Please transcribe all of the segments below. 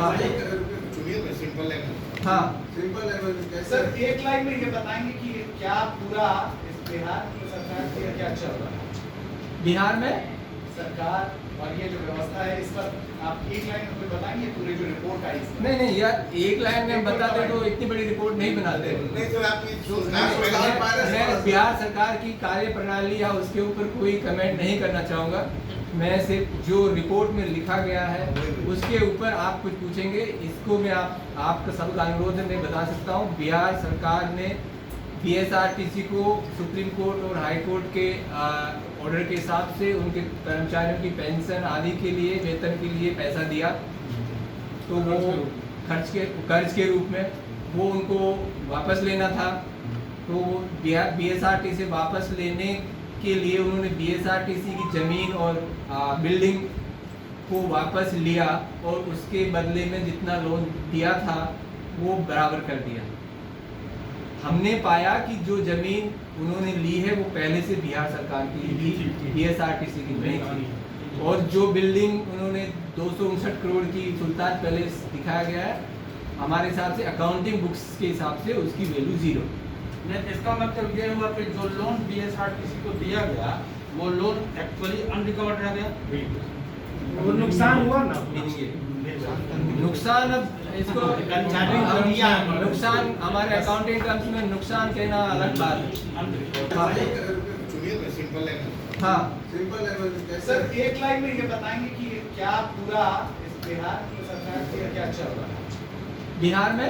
हाँ चुनिए ना सिंपल लैंग्वेज। हाँ सिंपल लैंग्वेज सर एक लाइन में ये बताएंगे कि क्या पूरा इस बिहार की सरकार की क्या चल रहा है बिहार में सरकार और ये जो व्यवस्था है इस पर आप एक लाइन में कोई बताएंगे पूरे जो रिपोर्ट आई इसमें? नहीं यार, एक लाइन में हम बताते तो इतनी बड़ी रिपोर्ट नहीं बनाते। नहीं सर, आपकी जो मैं बिहार सरकार की कार्य प्रणाली या उसके ऊपर कोई कमेंट नहीं करना चाहूँगा। मैं सिर्फ जो रिपोर्ट में लिखा गया है उसके ऊपर आप कुछ पूछेंगे, इसको मैं आपका सबका अनुरोध है मैं बता सकता हूँ। बिहार सरकार ने बीएसआरटीसी को सुप्रीम कोर्ट और हाई कोर्ट के ऑर्डर के हिसाब से उनके कर्मचारियों की पेंशन आदि के लिए, वेतन के लिए पैसा दिया, तो वो कर्ज के रूप में वो उनको वापस लेना था। तो बीएसआरटीसी से वापस लेने के लिए उन्होंने बीएसआरटीसी की ज़मीन और बिल्डिंग को वापस लिया और उसके बदले में जितना लोन दिया था वो बराबर कर दिया। हमने पाया कि जो ज़मीन उन्होंने ली है वो पहले से बिहार सरकार की थी, बीएसआरटीसी की नहीं थी। और जो बिल्डिंग उन्होंने 259 करोड़ की सुल्तान पैलेस दिखाया गया है, हमारे हिसाब से अकाउंटिंग बुक्स के हिसाब से उसकी वैल्यू 0। इसका मतलब ये हुआ कि जो लोन बीएसआरटीसी को दिया गया वो लोन एक्चुअली अनरिकवर्ड रह गया, वो नुकसान हुआ ना। नुकसान अब इसको नुकसान हमारे अकाउंटिंग टर्म्स में नुकसान कहना अलग बात है। चुनिए ना सिंपल लैंग्वेज। हाँ सिंपल लैंग्वेज। सर एक लाइन में ये बताएंगे कि क्या पूरा इस बिहार की सरकार की क्या चल रहा है बिहार में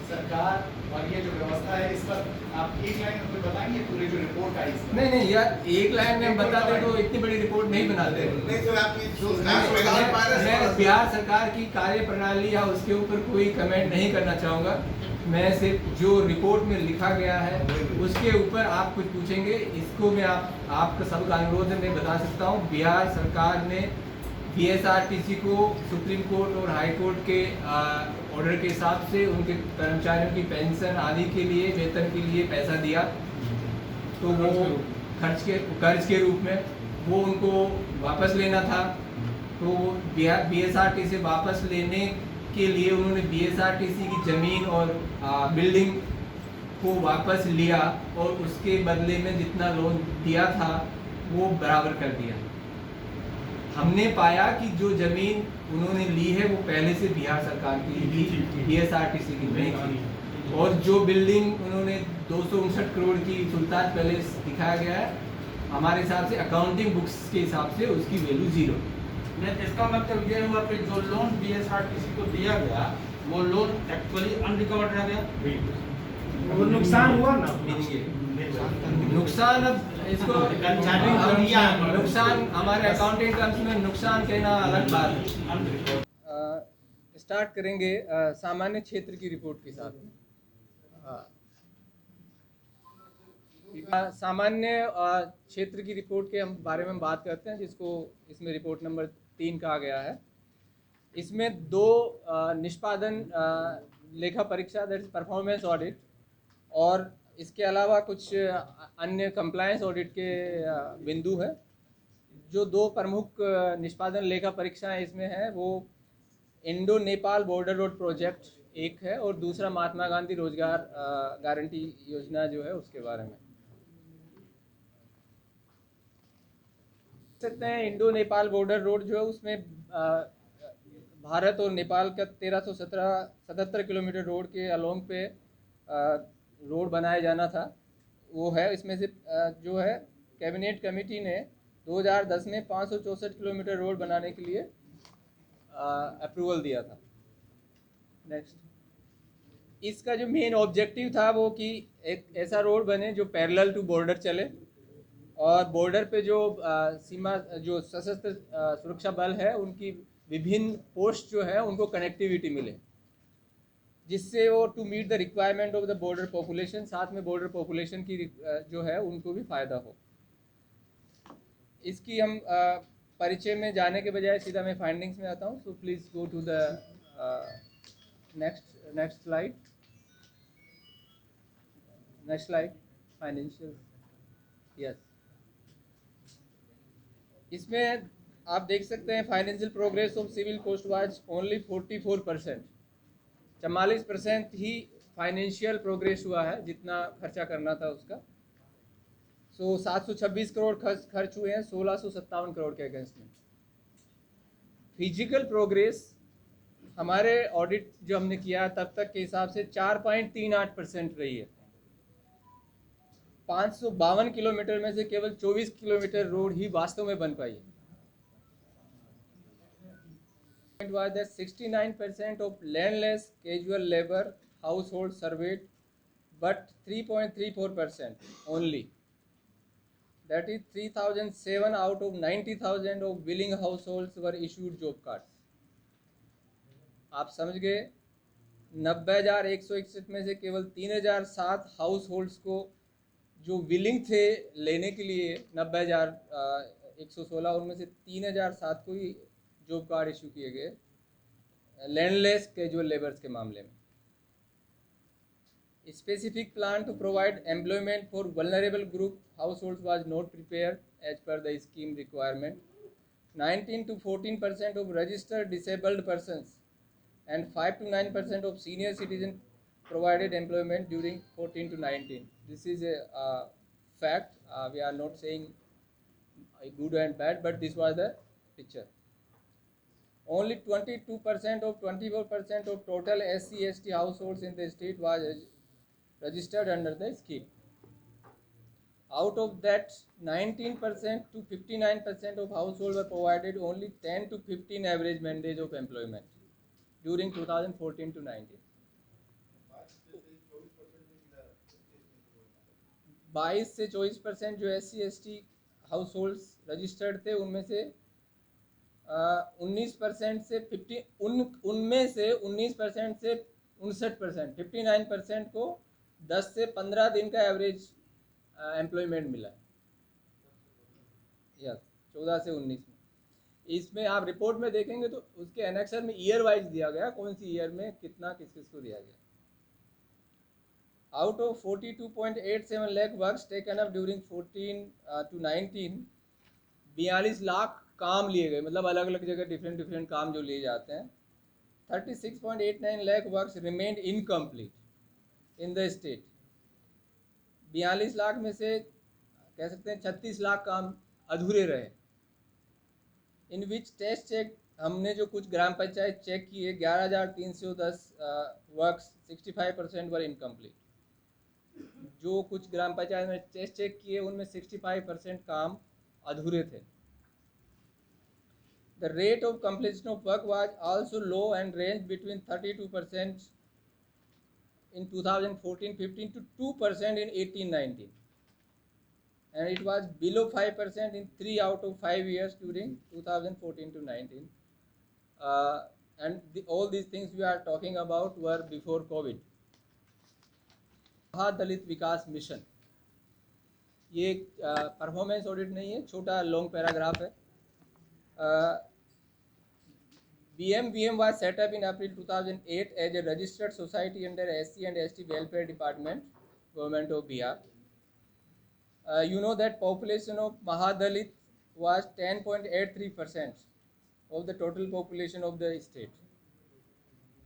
सरकार और ये जो व्यवस्था है इस पर आप एक लाइन में कोई बताएंगे पूरे जो रिपोर्ट आई इसमें? नहीं यार, एक लाइन में हम बताते तो इतनी बड़ी रिपोर्ट नहीं बनाते। नहीं सर, आपकी जो मैं बिहार सरकार की कार्य प्रणाली या उसके ऊपर कोई कमेंट नहीं करना चाहूँगा। मैं सिर्फ जो रिपोर्ट में लिखा गया है उसके ऊपर आप कुछ पूछेंगे, इसको मैं आपका सबका अनुरोध है मैं बता सकता हूँ। बिहार सरकार ने बीएसआरटीसी को सुप्रीम कोर्ट और हाई कोर्ट के ऑर्डर के हिसाब से उनके कर्मचारियों की पेंशन आदि के लिए, वेतन के लिए पैसा दिया, तो वो कर्ज के रूप में वो उनको वापस लेना था। तो बीएसआरटीसी से वापस लेने के लिए उन्होंने बीएसआरटीसी की ज़मीन और बिल्डिंग को वापस लिया और उसके बदले में जितना लोन दिया था वो बराबर कर दिया। हमने पाया कि जो ज़मीन उन्होंने ली है वो पहले से बिहार सरकार की थी, बीएसआरटीसी की नहीं थी। और जो बिल्डिंग उन्होंने 259 करोड़ की सुल्तान पैलेस दिखाया गया है, हमारे हिसाब से अकाउंटिंग बुक्स के हिसाब से उसकी वैल्यू 0। इसका मतलब ये हुआ कि जो लोन बीएसआरटीसी को दिया गया वो लोन एक्चुअली अनरिकवर्ड रह गया, वो नुकसान हुआ ना। नुकसान अब इसको नुकसान हमारे अकाउंटिंग टर्म्स में नुकसान कहना अलग बात है। स्टार्ट करेंगे सामान्य क्षेत्र की रिपोर्ट के साथ। सामान्य क्षेत्र की रिपोर्ट के हम बारे में बात करते हैं, जिसको इसमें रिपोर्ट नंबर 3 कहा गया है। इसमें 2 निष्पादन लेखा परीक्षा, दैट इज परफॉर्मेंस ऑडिट, और इसके अलावा कुछ अन्य कंप्लायंस ऑडिट के बिंदु है। जो 2 प्रमुख निष्पादन लेखा परीक्षाएं इसमें हैं वो Indo Nepal border road project एक है और दूसरा महात्मा गांधी रोजगार गारंटी योजना जो है उसके बारे में सकते हैं। इंडो नेपाल बॉर्डर रोड जो है उसमें भारत और नेपाल का 1377 किलोमीटर रोड के अलोंग पे रोड बनाया जाना था, वो है। इसमें से जो है कैबिनेट कमेटी ने 2010 में 564 किलोमीटर रोड बनाने के लिए अप्रूवल दिया था। नेक्स्ट, इसका जो मेन ऑब्जेक्टिव था वो कि एक ऐसा रोड बने जो पैरेलल टू बॉर्डर चले और बॉर्डर पे जो सीमा, जो सशस्त्र सुरक्षा बल है, उनकी विभिन्न पोस्ट जो है उनको कनेक्टिविटी मिले, जिससे वो to meet the requirement of the border population, साथ में बॉर्डर पॉपुलेशन की जो है उनको भी फ़ायदा हो। इसकी हम परिचय में जाने के बजाय सीधा मैं फाइंडिंग्स में आता हूँ। So please go to the next slide. Financial, yes. इसमें आप देख सकते हैं financial progress of civil cost was only 44%। 44% ही फाइनेंशियल प्रोग्रेस हुआ है जितना खर्चा करना था उसका। 726 करोड़ खर्च हुए हैं 1657 करोड़ के अगेंस्ट में। फिजिकल प्रोग्रेस हमारे ऑडिट जो हमने किया तब तक के हिसाब से 4.38% रही है। 552 किलोमीटर में से केवल 24 किलोमीटर रोड ही वास्तव में बन पाई है। Was that 69% of landless casual labor household surveyed, but 3.34% only. That is 3,007 out of 90,000 of willing households were issued job cards. आप समझ गए 90,161 में से केवल 3,007 हाउस होल्ड्स को जो विलिंग थे लेने के लिए 90,116 उनमें से 3,007 को ही जॉब कार्ड इशू किए गए लैंडलेस कैजुअल लेबर्स के मामले में। Specific plan to provide employment for vulnerable group households was not prepare as per the scheme requirement. 19 to 14% of registered disabled persons and 5 to 9% of senior citizens provided employment during 14 to 19. This is a fact. We are not saying good and bad, but this was the picture. Only 22% of 24% of total SC/ST households in the state was registered under the scheme. Out of that, 19% to 59% of households were provided only 10 to 15 average man days of employment during 2014 to 19. 22 से 24% जो SC/ST house registered थे उनमें से 19% से 19% से 59%, 59% को 10 से 15 दिन का एवरेज एम्प्लॉयमेंट मिला है। यस 14 से 19 में। इसमें आप रिपोर्ट में देखेंगे तो उसके एनेक्सर में ईयर वाइज दिया गया कौन सी ईयर में कितना किस किस को दिया गया। Out of 42.87 lakh works taken up during 14 to 19, 42 lakh काम लिए गए, मतलब अलग अलग जगह डिफरेंट काम जो लिए जाते हैं। 36.89 lakh works remained incomplete in the state. 42 lakh में से कह सकते हैं 36 लाख काम अधूरे रहे। इन विच टेस्ट चेक हमने जो कुछ ग्राम पंचायत चेक किए 11,310 वर्क्स 65% वर इनकम्प्लीट। जो कुछ ग्राम पंचायत में टेस्ट चेक किए उनमें 65% काम अधूरे थे। The rate of completion of work was also low and ranged between 32% in 2014-15 to 2% in 18-19, and it was below 5% in 3 out of 5 years during 2014 to 19. And all these things we are talking about were before COVID. महादलित Vikas mission, ये performance audit नहीं है, छोटा long paragraph है। BMVM was set up in April 2008 as a registered society under SC and ST Welfare Department, Government of Bihar. You know that population of Mahadalit was 10.83% of the total population of the state.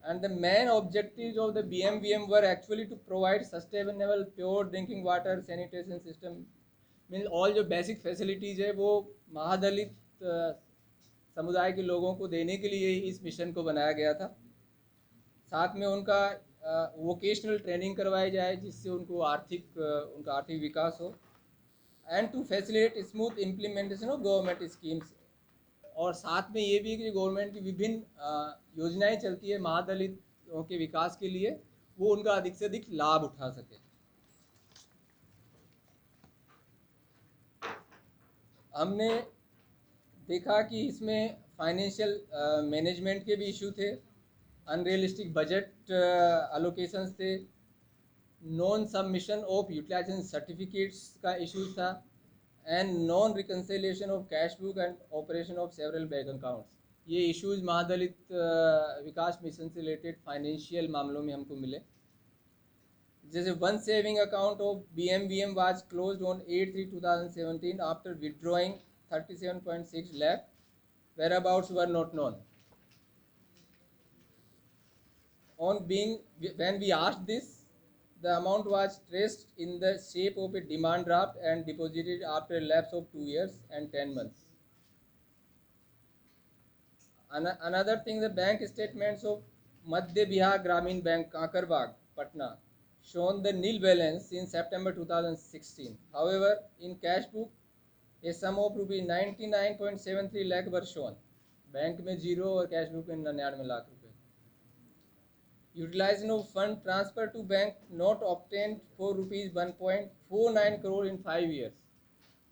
And the main objectives of the BMVM were actually to provide sustainable pure drinking water, sanitation system, means all जो basic facilities है वो महादलित समुदाय के लोगों को देने के लिए इस मिशन को बनाया गया था। साथ में उनका वोकेशनल ट्रेनिंग करवाई जाए जिससे उनको उनका आर्थिक विकास हो, and to facilitate smooth implementation of government schemes. और साथ में ये भी कि गवर्नमेंट की विभिन्न योजनाएं चलती है महादलितों के विकास के लिए, वो उनका अधिक से अधिक लाभ उठा सके। हमने देखा कि इसमें फाइनेंशियल मैनेजमेंट के भी इशू थे, अनरियलिस्टिक बजट अलोकेशंस थे, non submission of utilisation certificates का इशू था, and non reconciliation of cash book and operation of several bank accounts. ये इश्यूज महादलित विकास मिशन से रिलेटेड फाइनेंशियल मामलों में हमको मिले। जैसे one saving account of BMVM was closed on 8/3/2017 after withdrawing 37.6 lakh whereabouts were not known. On being, when we asked this, the amount was traced in the shape of a demand draft and deposited after a lapse of 2 years and 10 months. Another thing, the bank statements of Madhya Bihar Gramin Bank, Kankarwag, Patna, shown the nil balance in September 2016. However, in cash book, a sum of rupees 99.73 lakh were shown. Bank में zero और cash book में 99 लाख रुपए. Utilization of fund transfer to bank not obtained for rupees 1.49 crore in 5 years.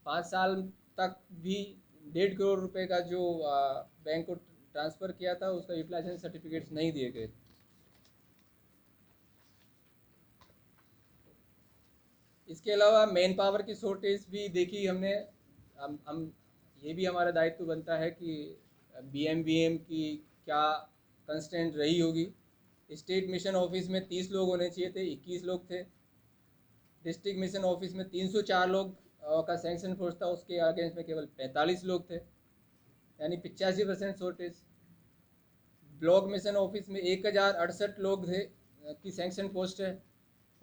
5 साल तक भी 1.5 करोड़ रुपए का जो बैंक को ट्रांसफ़र किया था उसका यूटिलाइजेशन सर्टिफिकेट्स नहीं दिए गए. इसके अलावा मैन पावर की शॉर्टेज भी देखी हमने. हम ये भी हमारा दायित्व बनता है कि BMVM की क्या कंस्टेंट रही होगी. स्टेट मिशन ऑफिस में 30 लोग होने चाहिए थे, 21 लोग थे. डिस्ट्रिक्ट मिशन ऑफिस में 304 लोग का सैंक्शन फोर्स था, उसके अगेंस्ट में केवल 45 लोग थे, यानी 85% शॉर्टेज. ब्लॉक मिशन ऑफिस में 1068 लोग थे की सैंक्शन पोस्ट है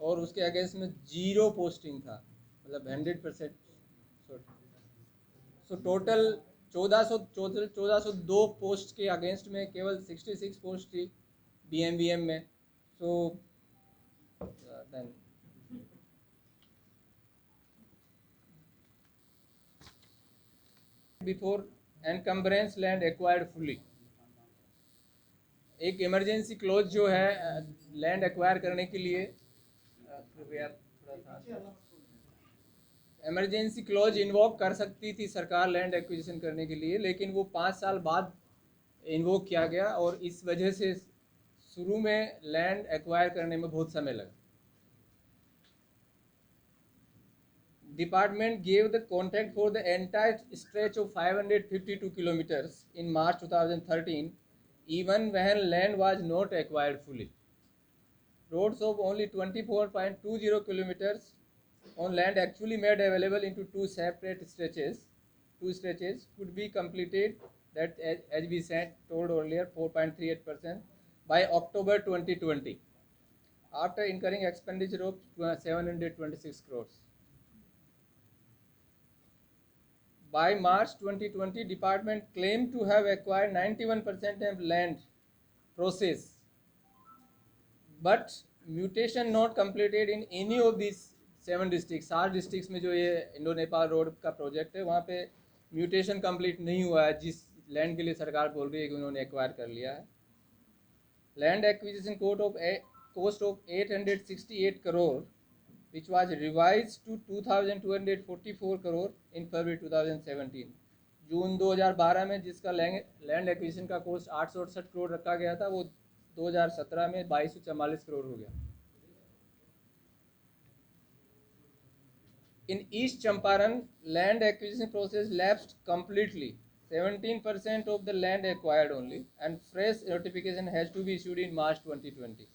और उसके अगेंस्ट में 0 पोस्टिंग था, मतलब 100% शॉर्टेज. सो टोटल 1402 पोस्ट के अगेंस्ट में केवल 66 पोस्ट थी BMVM में. So then before encumbrance land acquired fully, एक इमरजेंसी क्लॉज जो है लैंड एक्वायर करने के लिए, इमरजेंसी क्लॉज इन्वोक कर सकती थी सरकार लैंड एक्विजिशन करने के लिए, लेकिन वो 5 साल बाद इन्वोक किया गया और इस वजह से शुरू में लैंड एक्वायर करने में बहुत समय लगा. Department gave the contract for the entire stretch of 552 kilometers in March 2013, even when land was not acquired fully. Roads of only 24.20 kilometers on land actually made available into two stretches could be completed, that as we said told earlier, 4.38% by October 2020, after incurring expenditure of 726 crores. By March 2020, department claimed to have acquired 91% of land process, but mutation not completed in any of these 7 districts. 7 districts में जो ये Indo Nepal road का project है वहाँ पे mutation complete नहीं हुआ है, जिस लैंड के लिए सरकार बोल रही है कि उन्होंने एक्वायर कर लिया है. Land acquisition cost of 868 crore, which was revised to 2,244 crore in February 2017. जून 2012 में जिसका लैंड एक्विजिशन का कोस्ट 868 करोड़ रखा गया था, वो 2017 में 2244 करोड़ हो गया. In East Champaran, land acquisition process lapsed completely. 17% of the land acquired only, and fresh notification has to be issued in March 2020.